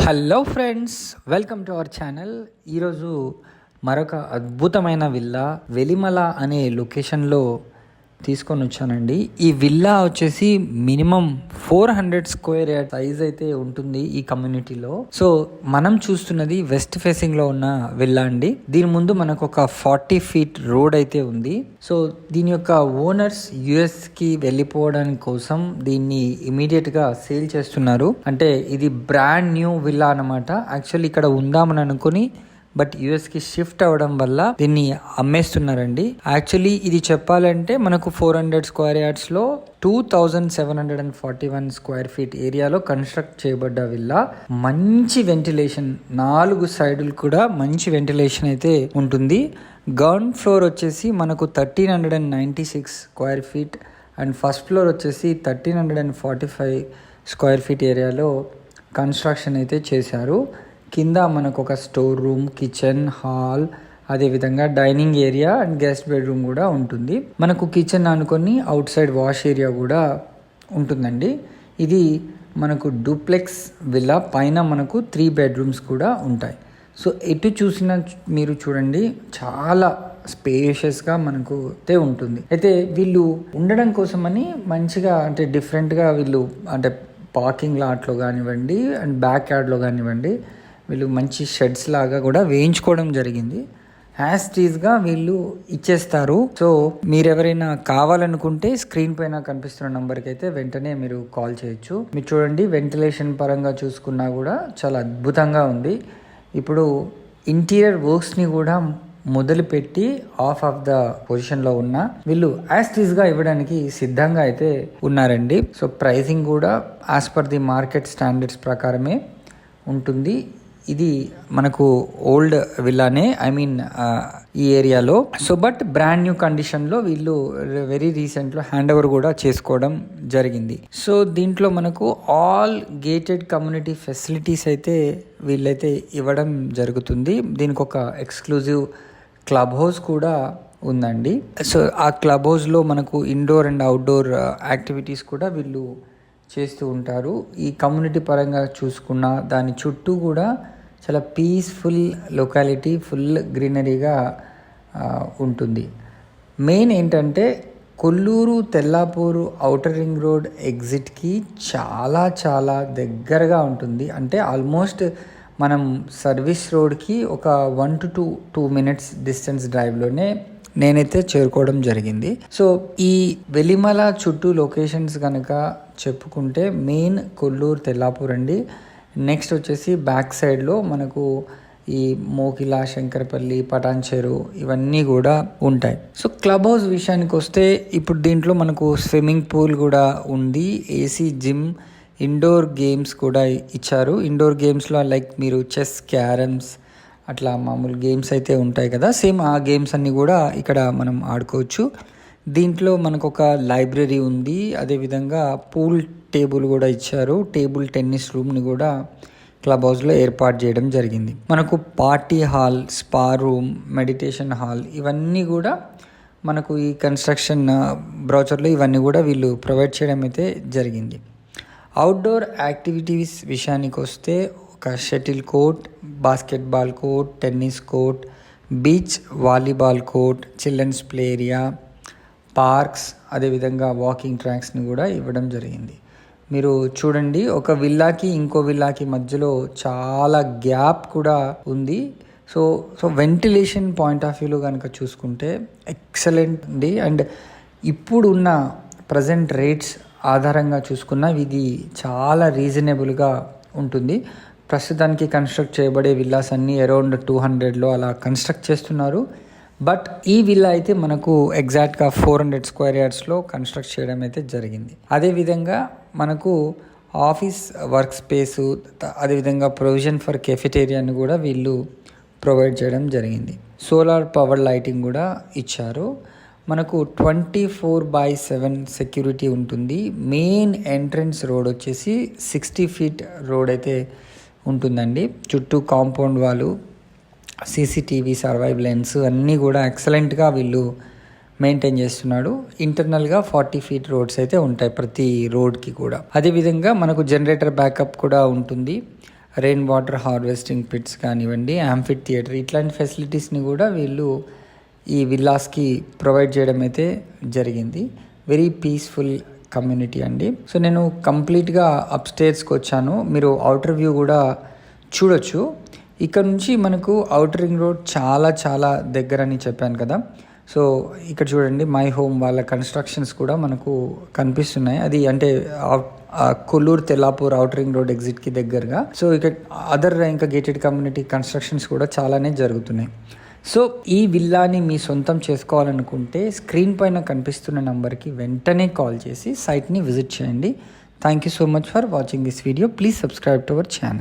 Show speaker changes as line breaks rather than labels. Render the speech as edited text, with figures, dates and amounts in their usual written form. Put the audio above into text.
Hello friends, welcome to our channel. ఈరోజు మరొక అద్భుతమైన విల్లా వెలిమల అనే లొకేషన్లో తీసుకొని వచ్చానండి. ఈ విల్లా వచ్చేసి మినిమం 400 స్క్వేర్ యార్డ్ సైజ్ అయితే ఉంటుంది ఈ కమ్యూనిటీలో. సో మనం చూస్తున్నది వెస్ట్ ఫేసింగ్ లో ఉన్న విల్లా అండి. దీని ముందు మనకు ఒక 40 ఫీట్ రోడ్ అయితే ఉంది. సో దీని యొక్క ఓనర్స్ యుఎస్ కి వెళ్ళిపోవడానికి కోసం దీన్ని ఇమీడియట్ గా సేల్ చేస్తున్నారు. అంటే ఇది బ్రాండ్ న్యూ విల్లా అన్నమాట. యాక్చువల్లీ ఇక్కడ ఉందామని అనుకుని బట్ యుఎస్కి షిఫ్ట్ అవ్వడం వల్ల దీన్ని అమ్మేస్తున్నారండి. యాక్చువల్లీ ఇది చెప్పాలంటే మనకు 400 స్క్వేర్ యార్డ్స్లో 2741 స్క్వేర్ ఫీట్ ఏరియాలో కన్స్ట్రక్ట్ చేయబడ్డ విల్లా. మంచి వెంటిలేషన్, 4 సైడులు కూడా మంచి వెంటిలేషన్ అయితే ఉంటుంది. గ్రౌండ్ ఫ్లోర్ వచ్చేసి మనకు 1396 square feet and first floor వచ్చేసి 1345 స్క్వేర్ ఫీట్ ఏరియాలో కన్స్ట్రక్షన్ అయితే చేశారు. కింద మనకు ఒక స్టోర్ రూమ్, కిచెన్, హాల్, అదేవిధంగా dining area and guest bedroom కూడా ఉంటుంది. మనకు కిచెన్ అనుకొని అవుట్ సైడ్ వాష్ ఏరియా కూడా ఉంటుందండి. ఇది మనకు డూప్లెక్స్ విల్లా. పైన మనకు 3 బెడ్రూమ్స్ కూడా ఉంటాయి. సో ఎటు చూసినా మీరు చూడండి, చాలా స్పేషియస్గా మనకు అయితే ఉంటుంది. అయితే వీళ్ళు ఉండడం కోసమని మంచిగా అంటే డిఫరెంట్గా వీళ్ళు అంటే పార్కింగ్ లాట్లో కానివ్వండి అండ్ బ్యాక్ యార్డ్లో కానివ్వండి వీళ్ళు మంచి షెడ్స్ లాగా కూడా వేయించుకోవడం జరిగింది. యాజ్ టీజ్గా వీళ్ళు ఇచ్చేస్తారు. సో మీరు ఎవరైనా కావాలనుకుంటే స్క్రీన్ పైన కనిపిస్తున్న నంబర్కి అయితే వెంటనే మీరు కాల్ చేయొచ్చు. మీరు చూడండి, వెంటిలేషన్ పరంగా చూసుకున్నా కూడా చాలా అద్భుతంగా ఉంది. ఇప్పుడు ఇంటీరియర్ వర్క్స్ని కూడా మొదలుపెట్టి ఆఫ్ ద పొజిషన్లో ఉన్న వీళ్ళు యాజ్ టీజ్గా ఇవ్వడానికి సిద్ధంగా అయితే ఉన్నారండి. సో ప్రైసింగ్ కూడా as per the market standards ప్రకారమే ఉంటుంది. ఇది మనకు ఓల్డ్ విల్లానే, ఈ ఏరియాలో. సో బట్ బ్రాండ్ న్యూ కండిషన్లో వీళ్ళు వెరీ రీసెంట్లో హ్యాండ్ ఓవర్ కూడా చేసుకోవడం జరిగింది. సో దీంట్లో మనకు ఆల్ గేటెడ్ కమ్యూనిటీ ఫెసిలిటీస్ అయితే వీళ్ళైతే ఇవ్వడం జరుగుతుంది. దీనికి ఒక ఎక్స్క్లూజివ్ క్లబ్ హౌస్ కూడా ఉందండి. సో ఆ క్లబ్ హౌస్లో మనకు ఇండోర్ అండ్ అవుట్డోర్ యాక్టివిటీస్ కూడా వీళ్ళు చేస్తూ ఉంటారు. ఈ కమ్యూనిటీ పరంగా చూసుకున్న దాని చుట్టూ కూడా చాలా పీస్ఫుల్ లొకాలిటీ, ఫుల్ గ్రీనరీగా ఉంటుంది. మెయిన్ ఏంటంటే Kollur Tellapur outer ring road ఎగ్జిట్కి చాలా చాలా దగ్గరగా ఉంటుంది. అంటే ఆల్మోస్ట్ మనం సర్వీస్ రోడ్కి ఒక 1 to 2 minutes డిస్టెన్స్ డ్రైవ్లోనే నేనైతే చేరుకోవడం జరిగింది. సో ఈ వెలిమల చుట్టూ లొకేషన్స్ కనుక చెప్పుకుంటే మెయిన్ కొల్లూరు తెల్లాపూర్ అండి. నెక్స్ట్ వచ్చేసి బ్యాక్ సైడ్లో మనకు ఈ మోకిలా, శంకరపల్లి, పటాన్చెరు ఇవన్నీ కూడా ఉంటాయి. సో క్లబ్ హౌస్ విషయానికి వస్తే ఇప్పుడు దీంట్లో మనకు స్విమ్మింగ్ పూల్ కూడా ఉంది, ఏసీ జిమ్, ఇండోర్ గేమ్స్ కూడా ఇచ్చారు. ఇండోర్ గేమ్స్లో లైక్ మీరు చెస్, క్యారమ్స్ అట్లా మామూలు గేమ్స్ అయితే ఉంటాయి కదా, సేమ్ ఆ గేమ్స్ అన్నీ కూడా ఇక్కడ మనం ఆడుకోవచ్చు. దీంట్లో మనకు ఒక లైబ్రరీ ఉంది, అదేవిధంగా పూల్ టేబుల్ కూడా ఇచ్చారు. టేబుల్ టెన్నిస్ రూమ్ని కూడా క్లబ్ హౌస్లో ఏర్పాటు చేయడం జరిగింది. మనకు party hall, spa room, meditation hall ఇవన్నీ కూడా మనకు ఈ కన్స్ట్రక్షన్ బ్రౌచర్లో ఇవన్నీ కూడా వీళ్ళు ప్రొవైడ్ చేయడం అయితే జరిగింది. అవుట్డోర్ యాక్టివిటీస్ విషయానికి వస్తే ఒక shuttle court, basketball court, tennis court, beach volleyball court, children's play area, parks, అదేవిధంగా వాకింగ్ ట్రాక్స్ని కూడా ఇవ్వడం జరిగింది. మీరు చూడండి, ఒక విల్లాకి ఇంకో విల్లాకి మధ్యలో చాలా గ్యాప్ కూడా ఉంది. సో వెంటిలేషన్ పాయింట్ ఆఫ్ వ్యూలో కనుక చూసుకుంటే ఎక్సలెంట్ ఉంది. అండ్ ఇప్పుడున్న ప్రజెంట్ రేట్స్ ఆధారంగా చూసుకున్న ఇది చాలా రీజనబుల్గా ఉంటుంది. ప్రస్తుతానికి కన్స్ట్రక్ట్ చేయబడే విల్లాస్ అన్నీ అరౌండ్ 200లో అలా కన్స్ట్రక్ట్ చేస్తున్నారు. బట్ ఈ విల్లా అయితే మనకు ఎగ్జాక్ట్గా 400 స్క్వేర్ యార్డ్స్లో కన్స్ట్రక్ట్ చేయడం అయితే జరిగింది. అదేవిధంగా మనకు ఆఫీస్ వర్క్ స్పేసు, అదేవిధంగా ప్రొవిజన్ ఫర్ కెఫెటేరియాని కూడా వీళ్ళు ప్రొవైడ్ చేయడం జరిగింది. సోలార్ పవర్ లైటింగ్ కూడా ఇచ్చారు. మనకు 24/7 సెక్యూరిటీ ఉంటుంది. మెయిన్ ఎంట్రన్స్ రోడ్ వచ్చేసి 60 ఫీట్ రోడ్ అయితే ఉంటుందండి. చుట్టూ కాంపౌండ్ వాళ్ళు, సీసీటీవీ, సర్వైలెన్స్ అన్నీ కూడా ఎక్సలెంట్గా వీళ్ళు మెయింటైన్ చేస్తున్నాడు. ఇంటర్నల్గా 40 ఫీట్ రోడ్స్ అయితే ఉంటాయి ప్రతి రోడ్కి కూడా. అదేవిధంగా మనకు జనరేటర్ బ్యాకప్ కూడా ఉంటుంది. రెయిన్ వాటర్ హార్వెస్టింగ్ పిట్స్ కానివ్వండి, యాంఫిట్ థియేటర్ ఇట్లాంటి ఫెసిలిటీస్ని కూడా వీళ్ళు ఈ విల్లాస్కి ప్రొవైడ్ చేయడం అయితే జరిగింది. వెరీ పీస్ఫుల్ కమ్యూనిటీ అండి. సో నేను కంప్లీట్గా అప్స్టేర్స్కి వచ్చాను. మీరు అవుటర్ వ్యూ కూడా చూడొచ్చు. ఇక్కడ నుంచి మనకు అవుటర్ రింగ్ రోడ్ చాలా దగ్గర అని చెప్పాను కదా. సో ఇక్కడ చూడండి, మై హోమ్ వాళ్ళ కన్స్ట్రక్షన్స్ కూడా మనకు కనిపిస్తున్నాయి. అది అంటే Kollur Tellapur outer ring road ఎగ్జిట్కి దగ్గరగా. సో ఇక్కడ అదర్ ఇంకా గేటెడ్ కమ్యూనిటీ కన్స్ట్రక్షన్స్ కూడా చాలానే జరుగుతున్నాయి. సో ఈ విల్లాని మీ సొంతం చేసుకోవాలనుకుంటే స్క్రీన్ పైన కనిపిస్తున్న నెంబర్కి వెంటనే కాల్ చేసి సైట్ని విజిట్ చేయండి. Thank you so much for watching this video. Please subscribe to our channel.